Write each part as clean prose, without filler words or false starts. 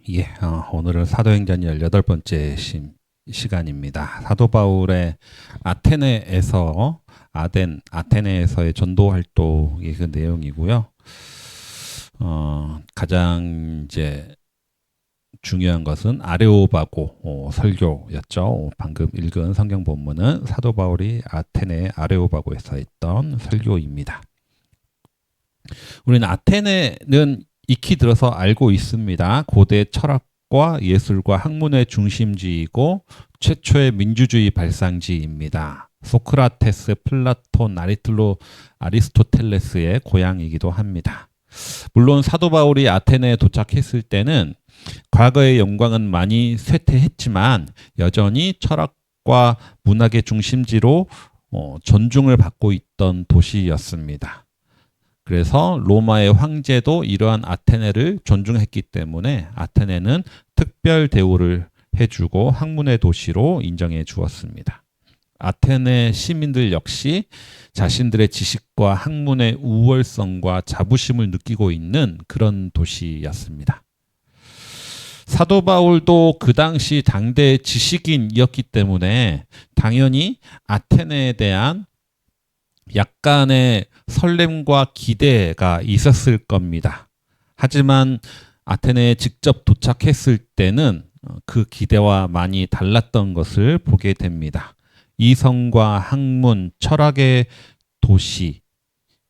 예, 오늘은 사도행전 18번째 시간입니다. 사도 바울의 아테네에서의 전도 활동의 그 내용이고요. 가장 이제 중요한 것은 아레오바고 설교였죠. 방금 읽은 성경 본문은 사도 바울이 아테네 아레오바고에서 했던 설교입니다. 우리는 아테네는 익히 들어서 알고 있습니다. 고대 철학과 예술과 학문의 중심지이고 최초의 민주주의 발상지입니다. 소크라테스, 플라톤, 아리스토텔레스의 고향이기도 합니다. 물론 사도 바울이 아테네에 도착했을 때는 과거의 영광은 많이 쇠퇴했지만 여전히 철학과 문학의 중심지로 존중을 받고 있던 도시였습니다. 그래서 로마의 황제도 이러한 아테네를 존중했기 때문에 아테네는 특별 대우를 해주고 학문의 도시로 인정해 주었습니다. 아테네 시민들 역시 자신들의 지식과 학문의 우월성과 자부심을 느끼고 있는 그런 도시였습니다. 사도 바울도 그 당시 당대 지식인이었기 때문에 당연히 아테네에 대한 약간의 설렘과 기대가 있었을 겁니다. 하지만 아테네에 직접 도착했을 때는 그 기대와 많이 달랐던 것을 보게 됩니다. 이성과 학문, 철학의 도시,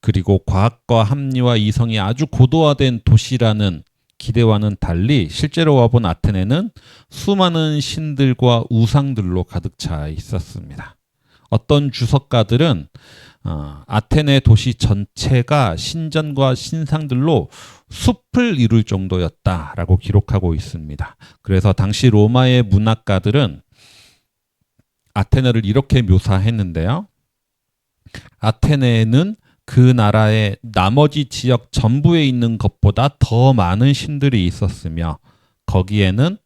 그리고 과학과 합리와 이성이 아주 고도화된 도시라는 기대와는 달리 실제로 와본 아테네는 수많은 신들과 우상들로 가득 차 있었습니다. 어떤 주석가들은 아테네 도시 전체가 신전과 신상들로 숲을 이룰 정도였다라고 기록하고 있습니다. 그래서 당시 로마의 문학가들은 아테네를 이렇게 묘사했는데요. 아테네에는 그 나라의 나머지 지역 전부에 있는 것보다 더 많은 신들이 있었으며 거기에는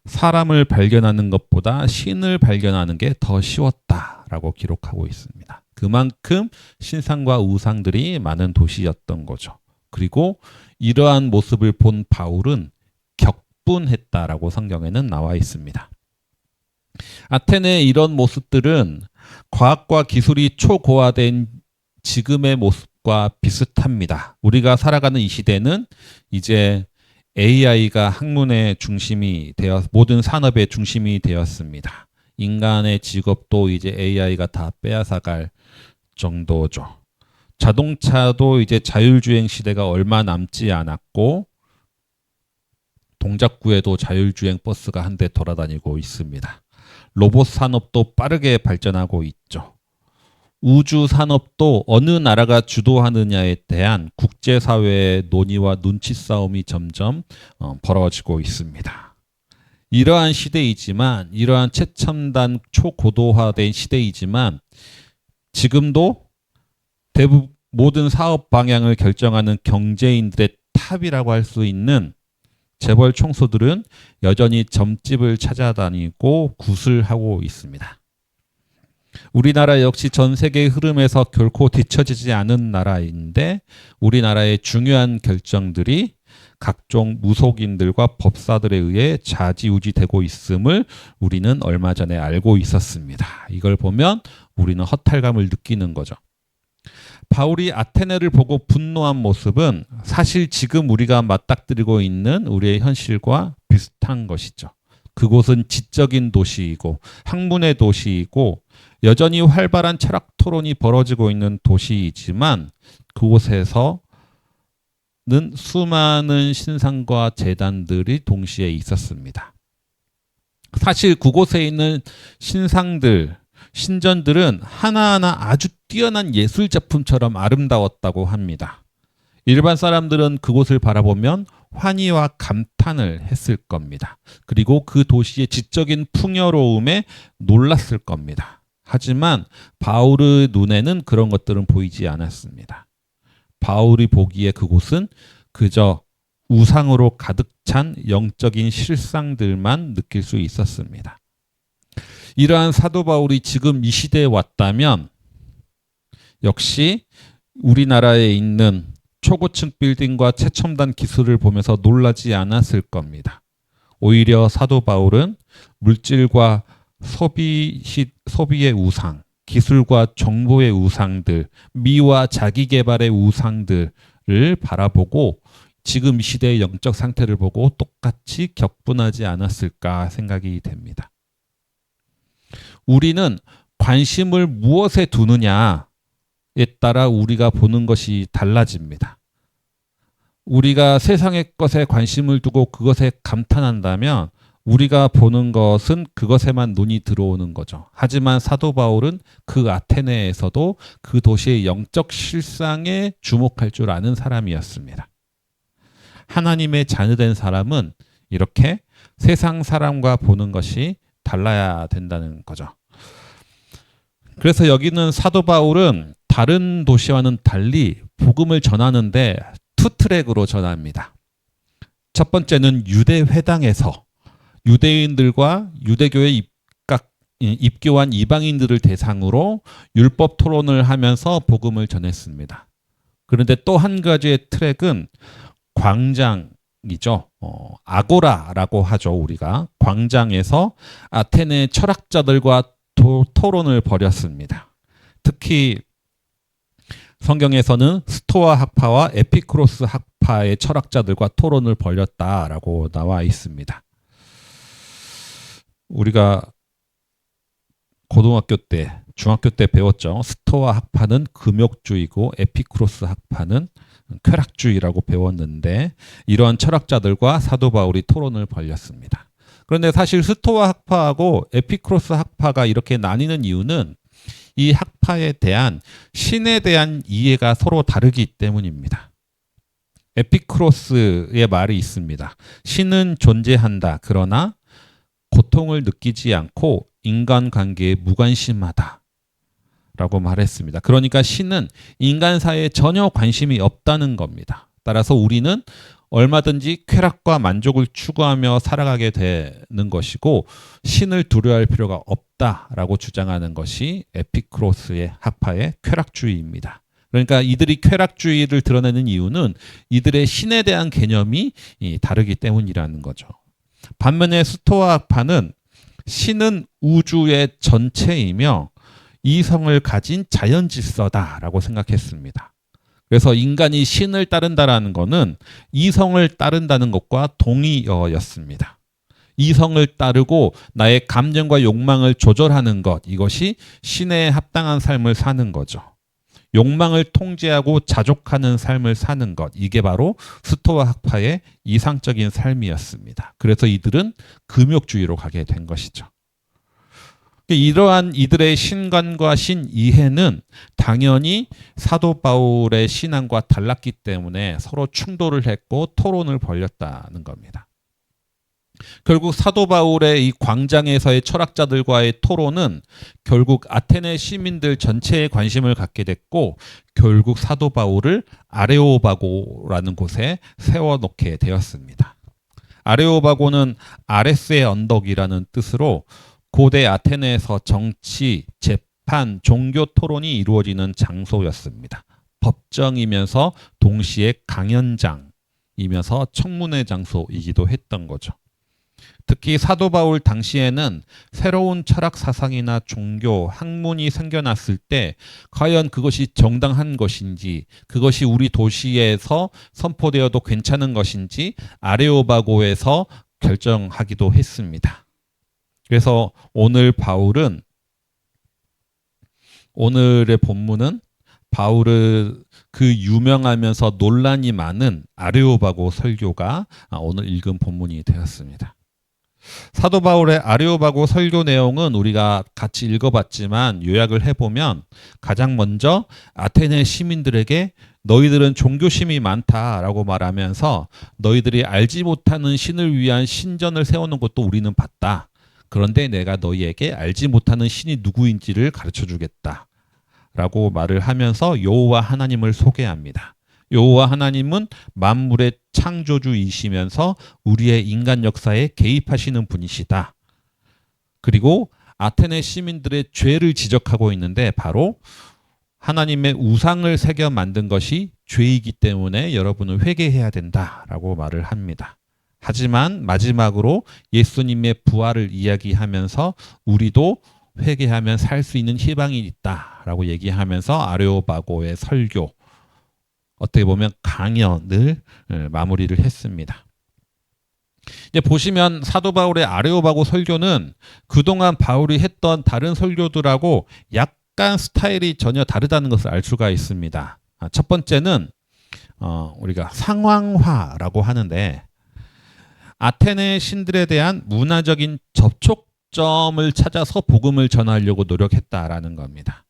사람을 발견하는 것보다 신을 발견하는 게 더 쉬웠다라고 기록하고 있습니다. 그만큼 신상과 우상들이 많은 도시였던 거죠. 그리고 이러한 모습을 본 바울은 격분했다라고 성경에는 나와 있습니다. 아테네의 이런 모습들은 과학과 기술이 초고화된 지금의 모습과 비슷합니다. 우리가 살아가는 이 시대는 이제 AI가 학문의 중심이 되어 모든 산업의 중심이 되었습니다. 인간의 직업도 이제 AI가 다 빼앗아갈 정도죠. 자동차도 이제 자율주행 시대가 얼마 남지 않았고 동작구에도 자율주행 버스가 한 대 돌아다니고 있습니다. 로봇 산업도 빠르게 발전하고 있죠. 우주 산업도 어느 나라가 주도하느냐에 대한 국제사회의 논의와 눈치 싸움이 점점 벌어지고 있습니다. 이러한 시대이지만, 이러한 최첨단 초고도화된 시대이지만 지금도 대부분 모든 사업 방향을 결정하는 경제인들의 탑이라고 할 수 있는 재벌 총수들은 여전히 점집을 찾아다니고 구슬하고 있습니다. 우리나라 역시 전 세계의 흐름에서 결코 뒤처지지 않은 나라인데 우리나라의 중요한 결정들이 각종 무속인들과 법사들에 의해 좌지우지되고 있음을 우리는 얼마 전에 알고 있었습니다. 이걸 보면 우리는 허탈감을 느끼는 거죠. 바울이 아테네를 보고 분노한 모습은 사실 지금 우리가 맞닥뜨리고 있는 우리의 현실과 비슷한 것이죠. 그곳은 지적인 도시이고 학문의 도시이고 여전히 활발한 철학 토론이 벌어지고 있는 도시이지만 그곳에서는 수많은 신상과 재단들이 동시에 있었습니다. 사실 그곳에 있는 신상들, 신전들은 하나하나 아주 뛰어난 예술 작품처럼 아름다웠다고 합니다. 일반 사람들은 그곳을 바라보면 환희와 감탄을 했을 겁니다. 그리고 그 도시의 지적인 풍요로움에 놀랐을 겁니다. 하지만 바울의 눈에는 그런 것들은 보이지 않았습니다. 바울이 보기에 그곳은 그저 우상으로 가득 찬 영적인 실상들만 느낄 수 있었습니다. 이러한 사도 바울이 지금 이 시대에 왔다면 역시 우리나라에 있는 초고층 빌딩과 최첨단 기술을 보면서 놀라지 않았을 겁니다. 오히려 사도 바울은 물질과 소비의 우상, 기술과 정보의 우상들, 미와 자기 개발의 우상들을 바라보고 지금 이 시대의 영적 상태를 보고 똑같이 격분하지 않았을까 생각이 됩니다. 우리는 관심을 무엇에 두느냐에 따라 우리가 보는 것이 달라집니다. 우리가 세상의 것에 관심을 두고 그것에 감탄한다면 우리가 보는 것은 그것에만 눈이 들어오는 거죠. 하지만 사도 바울은 그 아테네에서도 그 도시의 영적 실상에 주목할 줄 아는 사람이었습니다. 하나님의 자녀된 사람은 이렇게 세상 사람과 보는 것이 달라야 된다는 거죠. 그래서 여기는 사도 바울은 다른 도시와는 달리 복음을 전하는데 투 트랙으로 전합니다. 첫 번째는 유대 회당에서 유대인들과 유대교에 입교한 이방인들을 대상으로 율법 토론을 하면서 복음을 전했습니다. 그런데 또 한 가지의 트랙은 광장이죠. 아고라라고 하죠. 우리가 광장에서 아테네 철학자들과 토론을 벌였습니다. 특히 성경에서는 스토아 학파와 에피쿠로스 학파의 철학자들과 토론을 벌였다라고 나와 있습니다. 우리가 고등학교 때, 중학교 때 배웠죠. 스토아 학파는 금욕주의고 에피쿠로스 학파는 쾌락주의라고 배웠는데 이러한 철학자들과 사도 바울이 토론을 벌였습니다. 그런데 사실 스토아 학파하고 에피쿠로스 학파가 이렇게 나뉘는 이유는 이 학파에 대한 신에 대한 이해가 서로 다르기 때문입니다. 에피쿠로스의 말이 있습니다. 신은 존재한다. 그러나 고통을 느끼지 않고 인간관계에 무관심하다. 라고 말했습니다. 그러니까 신은 인간 사회에 전혀 관심이 없다는 겁니다. 따라서 우리는 얼마든지 쾌락과 만족을 추구하며 살아가게 되는 것이고 신을 두려워할 필요가 없다라고 주장하는 것이 에피쿠로스의 학파의 쾌락주의입니다. 그러니까 이들이 쾌락주의를 드러내는 이유는 이들의 신에 대한 개념이 다르기 때문이라는 거죠. 반면에 스토아 학파는 신은 우주의 전체이며 이성을 가진 자연 질서다라고 생각했습니다. 그래서 인간이 신을 따른다라는 것은 이성을 따른다는 것과 동의어였습니다. 이성을 따르고 나의 감정과 욕망을 조절하는 것, 이것이 신에 합당한 삶을 사는 거죠. 욕망을 통제하고 자족하는 삶을 사는 것, 이게 바로 스토아 학파의 이상적인 삶이었습니다. 그래서 이들은 금욕주의로 가게 된 것이죠. 이러한 이들의 신관과 신이해는 당연히 사도 바울의 신앙과 달랐기 때문에 서로 충돌을 했고 토론을 벌였다는 겁니다. 결국 사도 바울의 이 광장에서의 철학자들과의 토론은 결국 아테네 시민들 전체에 관심을 갖게 됐고 결국 사도 바울을 아레오바고라는 곳에 세워놓게 되었습니다. 아레오바고는 아레스의 언덕이라는 뜻으로 고대 아테네에서 정치, 재판, 종교 토론이 이루어지는 장소였습니다. 법정이면서 동시에 강연장이면서 청문회 장소이기도 했던 거죠. 특히 사도 바울 당시에는 새로운 철학 사상이나 종교, 학문이 생겨났을 때 과연 그것이 정당한 것인지, 그것이 우리 도시에서 선포되어도 괜찮은 것인지 아레오바고에서 결정하기도 했습니다. 그래서 오늘의 본문은 바울의 그 유명하면서 논란이 많은 아레오바고 설교가 오늘 읽은 본문이 되었습니다. 사도 바울의 아레오바고 설교 내용은 우리가 같이 읽어봤지만 요약을 해보면 가장 먼저 아테네 시민들에게 너희들은 종교심이 많다라고 말하면서 너희들이 알지 못하는 신을 위한 신전을 세우는 것도 우리는 봤다. 그런데 내가 너희에게 알지 못하는 신이 누구인지를 가르쳐주겠다. 라고 말을 하면서 여호와 하나님을 소개합니다. 여호와 하나님은 만물의 창조주이시면서 우리의 인간 역사에 개입하시는 분이시다. 그리고 아테네 시민들의 죄를 지적하고 있는데 바로 하나님의 우상을 새겨 만든 것이 죄이기 때문에 여러분은 회개해야 된다라고 말을 합니다. 하지만 마지막으로 예수님의 부활을 이야기하면서 우리도 회개하면 살 수 있는 희망이 있다라고 얘기하면서 아레오바고의 설교, 어떻게 보면 강연을 마무리를 했습니다. 이제 보시면 사도 바울의 아레오바고 설교는 그동안 바울이 했던 다른 설교들하고 약간 스타일이 전혀 다르다는 것을 알 수가 있습니다. 첫 번째는 우리가 상황화라고 하는데, 아테네 신들에 대한 문화적인 접촉점을 찾아서 복음을 전하려고 노력했다라는 겁니다.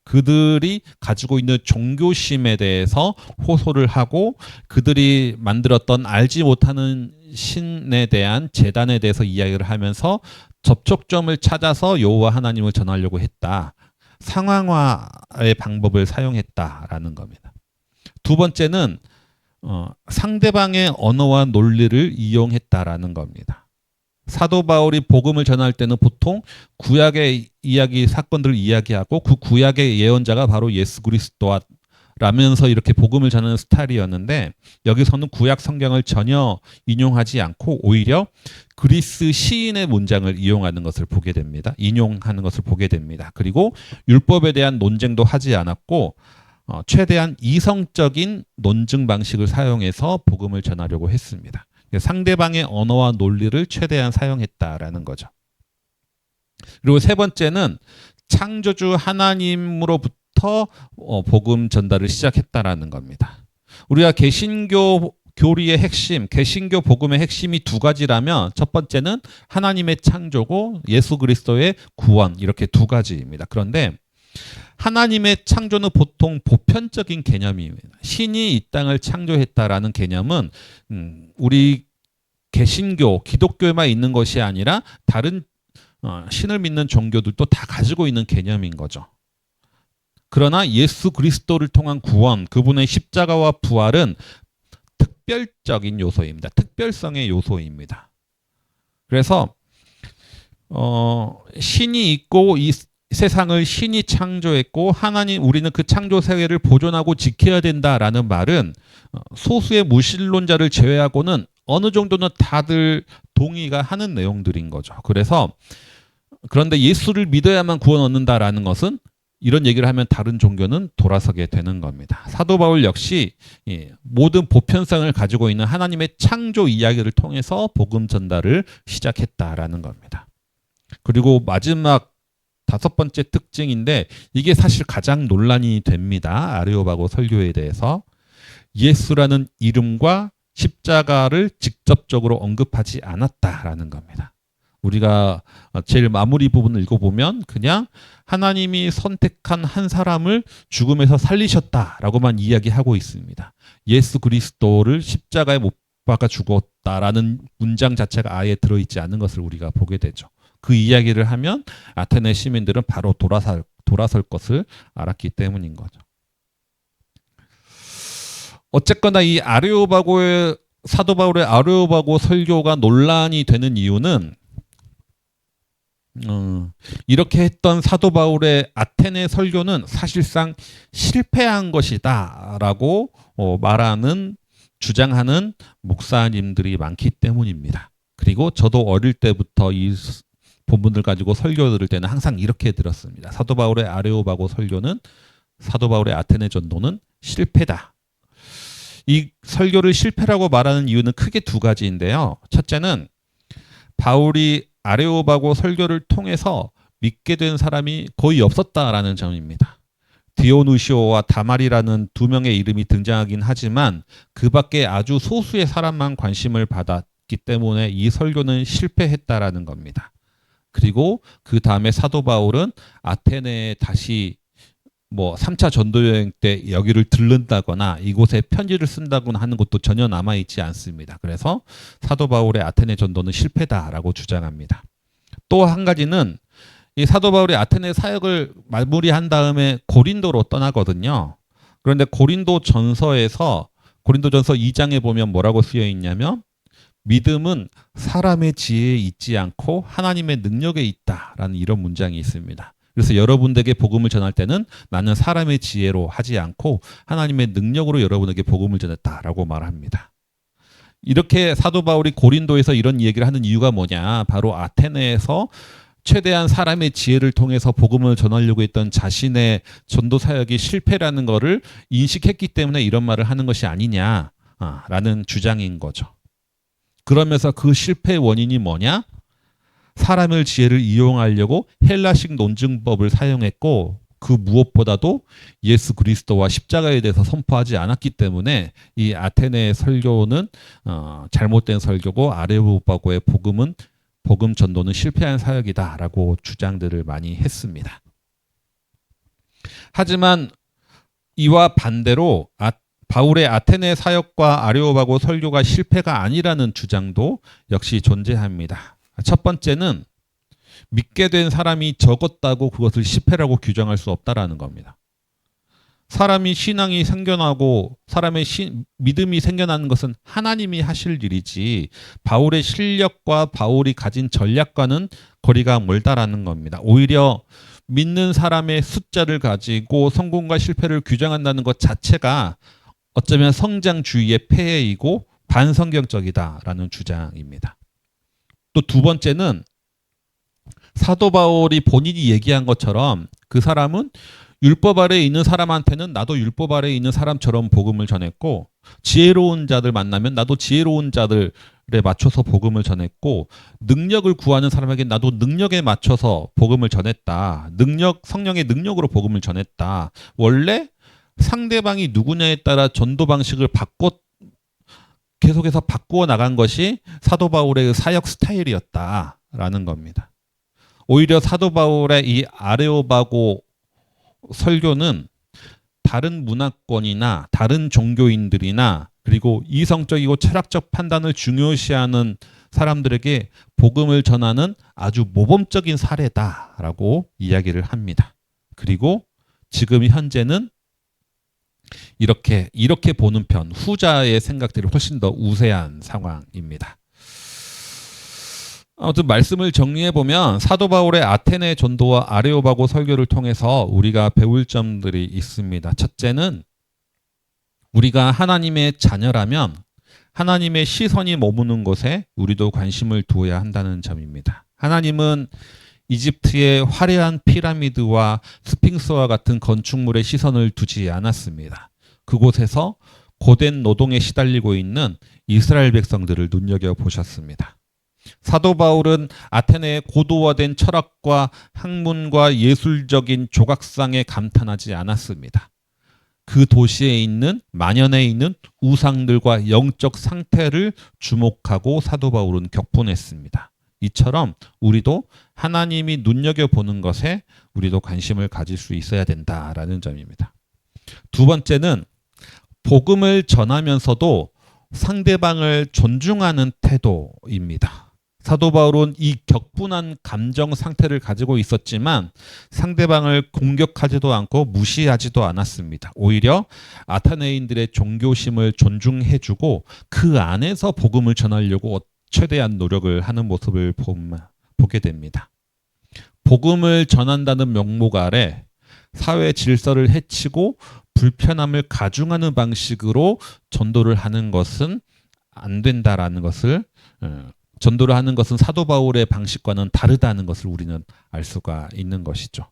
그들이 가지고 있는 종교심에 대해서 호소를 하고, 그들이 만들었던 알지 못하는 신에 대한 제단에 대해서 이야기를 하면서 접촉점을 찾아서 여호와 하나님을 전하려고 했다. 상황화의 방법을 사용했다라는 겁니다. 두 번째는 상대방의 언어와 논리를 이용했다라는 겁니다. 사도 바울이 복음을 전할 때는 보통 구약의 이야기 사건들을 이야기하고 그 구약의 예언자가 바로 예수 그리스도라면서 이렇게 복음을 전하는 스타일이었는데, 여기서는 구약 성경을 전혀 인용하지 않고 오히려 그리스 시인의 문장을 이용하는 것을 보게 됩니다. 인용하는 것을 보게 됩니다. 그리고 율법에 대한 논쟁도 하지 않았고 최대한 이성적인 논증 방식을 사용해서 복음을 전하려고 했습니다. 상대방의 언어와 논리를 최대한 사용했다라는 거죠. 그리고 세 번째는 창조주 하나님으로부터 복음 전달을 시작했다라는 겁니다. 우리가 개신교 교리의 핵심, 개신교 복음의 핵심이 두 가지라면, 첫 번째는 하나님의 창조고 예수 그리스도의 구원, 이렇게 두 가지입니다. 그런데 하나님의 창조는 보통 보편적인 개념입니다. 신이 이 땅을 창조했다라는 개념은 우리 개신교, 기독교에만 있는 것이 아니라 다른 신을 믿는 종교들도 다 가지고 있는 개념인 거죠. 그러나 예수 그리스도를 통한 구원, 그분의 십자가와 부활은 특별적인 요소입니다. 특별성의 요소입니다. 그래서 신이 있고 이 세상을 신이 창조했고 우리는 그 창조 세계를 보존하고 지켜야 된다라는 말은 소수의 무신론자를 제외하고는 어느 정도는 다들 동의가 하는 내용들인 거죠. 그런데 예수를 믿어야만 구원 얻는다라는 것은, 이런 얘기를 하면 다른 종교는 돌아서게 되는 겁니다. 사도 바울 역시 모든 보편성을 가지고 있는 하나님의 창조 이야기를 통해서 복음 전달을 시작했다라는 겁니다. 그리고 마지막 다섯 번째 특징인데, 이게 사실 가장 논란이 됩니다. 아레오바고 설교에 대해서. 예수라는 이름과 십자가를 직접적으로 언급하지 않았다라는 겁니다. 우리가 제일 마무리 부분을 읽어보면 그냥 하나님이 선택한 한 사람을 죽음에서 살리셨다라고만 이야기하고 있습니다. 예수 그리스도를 십자가에 못 박아 죽었다라는 문장 자체가 아예 들어있지 않은 것을 우리가 보게 되죠. 그 이야기를 하면 아테네 시민들은 바로 돌아설 것을 알았기 때문인 거죠. 어쨌거나 이 사도 바울의 아레오바고 설교가 논란이 되는 이유는, 이렇게 했던 사도 바울의 아테네 설교는 사실상 실패한 것이다라고 주장하는 목사님들이 많기 때문입니다. 그리고 저도 어릴 때부터 이 본문을 가지고 설교 들을 때는 항상 이렇게 들었습니다. 사도 바울의 아레오바고 설교는, 사도 바울의 아테네 전도는 실패다. 이 설교를 실패라고 말하는 이유는 크게 두 가지인데요. 첫째는 바울이 아레오바고 설교를 통해서 믿게 된 사람이 거의 없었다라는 점입니다. 디오누시오와 다말이라는 두 명의 이름이 등장하긴 하지만 그 밖에 아주 소수의 사람만 관심을 받았기 때문에 이 설교는 실패했다라는 겁니다. 그리고 그 다음에 사도 바울은 아테네에 다시 3차 전도 여행 때 여기를 들른다거나 이곳에 편지를 쓴다거나 하는 것도 전혀 남아있지 않습니다. 그래서 사도 바울의 아테네 전도는 실패다라고 주장합니다. 또 한 가지는 이 사도 바울이 아테네 사역을 마무리한 다음에 고린도로 떠나거든요. 그런데 고린도전서 2장에 보면 뭐라고 쓰여 있냐면, 믿음은 사람의 지혜에 있지 않고 하나님의 능력에 있다라는 이런 문장이 있습니다. 그래서 여러분에게 복음을 전할 때는 나는 사람의 지혜로 하지 않고 하나님의 능력으로 여러분에게 복음을 전했다라고 말합니다. 이렇게 사도 바울이 고린도에서 이런 얘기를 하는 이유가 뭐냐? 바로 아테네에서 최대한 사람의 지혜를 통해서 복음을 전하려고 했던 자신의 전도 사역이 실패라는 것을 인식했기 때문에 이런 말을 하는 것이 아니냐라는 주장인 거죠. 그러면서 그 실패의 원인이 뭐냐? 사람의 지혜를 이용하려고 헬라식 논증법을 사용했고 그 무엇보다도 예수 그리스도와 십자가에 대해서 선포하지 않았기 때문에 이 아테네의 설교는 잘못된 설교고 아레오파고의 복음 전도는 실패한 사역이다라고 주장들을 많이 했습니다. 하지만 이와 반대로 바울의 아테네 사역과 아레오파고 설교가 실패가 아니라는 주장도 역시 존재합니다. 첫 번째는 믿게 된 사람이 적었다고 그것을 실패라고 규정할 수 없다라는 겁니다. 사람이 신앙이 생겨나고 사람의 믿음이 생겨나는 것은 하나님이 하실 일이지 바울의 실력과 바울이 가진 전략과는 거리가 멀다라는 겁니다. 오히려 믿는 사람의 숫자를 가지고 성공과 실패를 규정한다는 것 자체가 어쩌면 성장주의의 폐해이고 반성경적이다라는 주장입니다. 또 두 번째는 사도 바울이 본인이 얘기한 것처럼 그 사람은 율법 아래에 있는 사람한테는 나도 율법 아래에 있는 사람처럼 복음을 전했고 지혜로운 자들 만나면 나도 지혜로운 자들에 맞춰서 복음을 전했고 능력을 구하는 사람에게 나도 능력에 맞춰서 복음을 전했다. 성령의 능력으로 복음을 전했다. 원래 상대방이 누구냐에 따라 전도 방식을 계속해서 바꾸어 나간 것이 사도 바울의 사역 스타일이었다라는 겁니다. 오히려 사도 바울의 이 아레오바고 설교는 다른 문화권이나 다른 종교인들이나 그리고 이성적이고 철학적 판단을 중요시하는 사람들에게 복음을 전하는 아주 모범적인 사례다라고 이야기를 합니다. 그리고 지금 현재는 이렇게 보는 편, 후자의 생각들이 훨씬 더 우세한 상황입니다. 아무튼 말씀을 정리해보면 사도 바울의 아테네 전도와 아레오바고 설교를 통해서 우리가 배울 점들이 있습니다. 첫째는 우리가 하나님의 자녀라면 하나님의 시선이 머무는 곳에 우리도 관심을 두어야 한다는 점입니다. 하나님은 이집트의 화려한 피라미드와 스핑스와 같은 건축물에 시선을 두지 않았습니다. 그곳에서 고된 노동에 시달리고 있는 이스라엘 백성들을 눈여겨보셨습니다. 사도 바울은 아테네의 고도화된 철학과 학문과 예술적인 조각상에 감탄하지 않았습니다. 그 도시에 있는 만연해 있는 우상들과 영적 상태를 주목하고 사도 바울은 격분했습니다. 이처럼 우리도 하나님이 눈여겨보는 것에 우리도 관심을 가질 수 있어야 된다라는 점입니다. 두 번째는 복음을 전하면서도 상대방을 존중하는 태도입니다. 사도 바울은 이 격분한 감정 상태를 가지고 있었지만 상대방을 공격하지도 않고 무시하지도 않았습니다. 오히려 아테네인들의 종교심을 존중해주고 그 안에서 복음을 전하려고 최대한 노력을 하는 모습을 보게 됩니다. 복음을 전한다는 명목 아래 사회 질서를 해치고 불편함을 가중하는 방식으로 전도를 하는 것은 안 된다라는 것을 전도를 하는 것은 사도 바울의 방식과는 다르다는 것을 우리는 알 수가 있는 것이죠.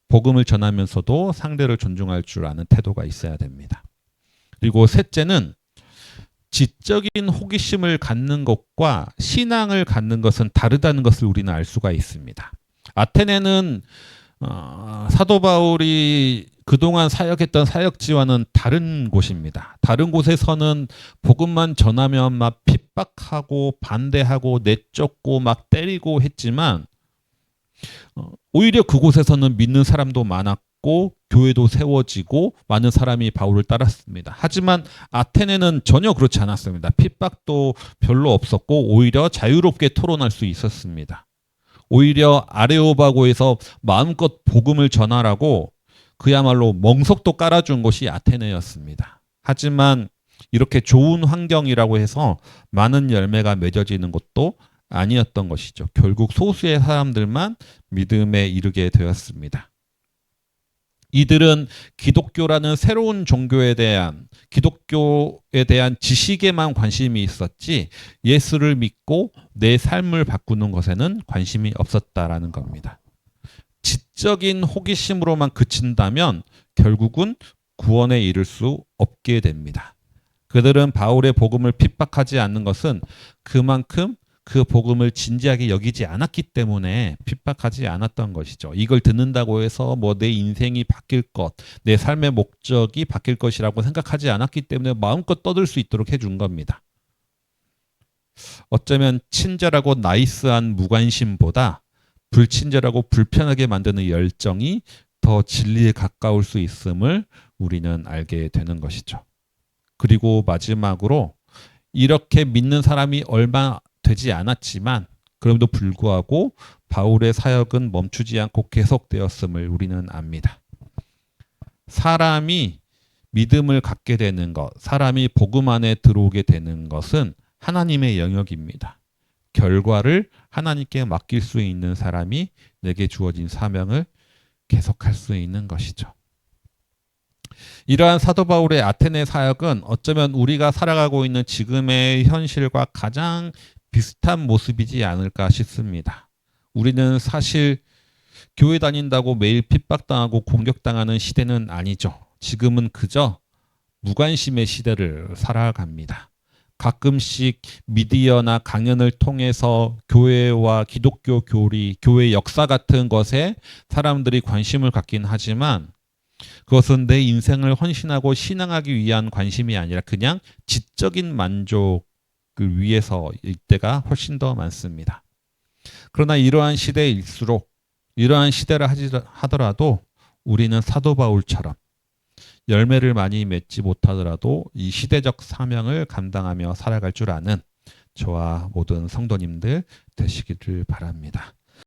복음을 전하면서도 상대를 존중할 줄 아는 태도가 있어야 됩니다. 그리고 셋째는 지적인 호기심을 갖는 것과 신앙을 갖는 것은 다르다는 것을 우리는 알 수가 있습니다. 아테네는 사도 바울이 그동안 사역했던 사역지와는 다른 곳입니다. 다른 곳에서는 복음만 전하면 막 핍박하고 반대하고 내쫓고 막 때리고 했지만 오히려 그곳에서는 믿는 사람도 많았고 교회도 세워지고 많은 사람이 바울을 따랐습니다. 하지만 아테네는 전혀 그렇지 않았습니다. 핍박도 별로 없었고 오히려 자유롭게 토론할 수 있었습니다. 오히려 아레오바고에서 마음껏 복음을 전하라고 그야말로 멍석도 깔아준 곳이 아테네였습니다. 하지만 이렇게 좋은 환경이라고 해서 많은 열매가 맺어지는 것도 아니었던 것이죠. 결국 소수의 사람들만 믿음에 이르게 되었습니다. 이들은 기독교라는 새로운 종교에 대한 기독교에 대한 지식에만 관심이 있었지 예수를 믿고 내 삶을 바꾸는 것에는 관심이 없었다라는 겁니다. 지적인 호기심으로만 그친다면 결국은 구원에 이를 수 없게 됩니다. 그들은 바울의 복음을 핍박하지 않는 것은 그만큼 그 복음을 진지하게 여기지 않았기 때문에 핍박하지 않았던 것이죠. 이걸 듣는다고 해서 뭐 내 인생이 바뀔 것, 내 삶의 목적이 바뀔 것이라고 생각하지 않았기 때문에 마음껏 떠들 수 있도록 해준 겁니다. 어쩌면 친절하고 나이스한 무관심보다 불친절하고 불편하게 만드는 열정이 더 진리에 가까울 수 있음을 우리는 알게 되는 것이죠. 그리고 마지막으로 이렇게 믿는 사람이 얼마 되지 않았지만 그럼에도 불구하고 바울의 사역은 멈추지 않고 계속되었음을 우리는 압니다. 사람이 믿음을 갖게 되는 것, 사람이 복음 안에 들어오게 되는 것은 하나님의 영역입니다. 결과를 하나님께 맡길 수 있는 사람이 내게 주어진 사명을 계속할 수 있는 것이죠. 이러한 사도 바울의 아테네 사역은 어쩌면 우리가 살아가고 있는 지금의 현실과 가장 비슷한 모습이지 않을까 싶습니다. 우리는 사실 교회 다닌다고 매일 핍박당하고 공격당하는 시대는 아니죠. 지금은 그저 무관심의 시대를 살아갑니다. 가끔씩 미디어나 강연을 통해서 교회와 기독교 교리, 교회 역사 같은 것에 사람들이 관심을 갖긴 하지만 그것은 내 인생을 헌신하고 신앙하기 위한 관심이 아니라 그냥 지적인 만족을 위해서 이때가 훨씬 더 많습니다. 그러나 이러한 시대일수록 이러한 시대를 하더라도 우리는 사도 바울처럼 열매를 많이 맺지 못하더라도 이 시대적 사명을 감당하며 살아갈 줄 아는 저와 모든 성도님들 되시기를 바랍니다.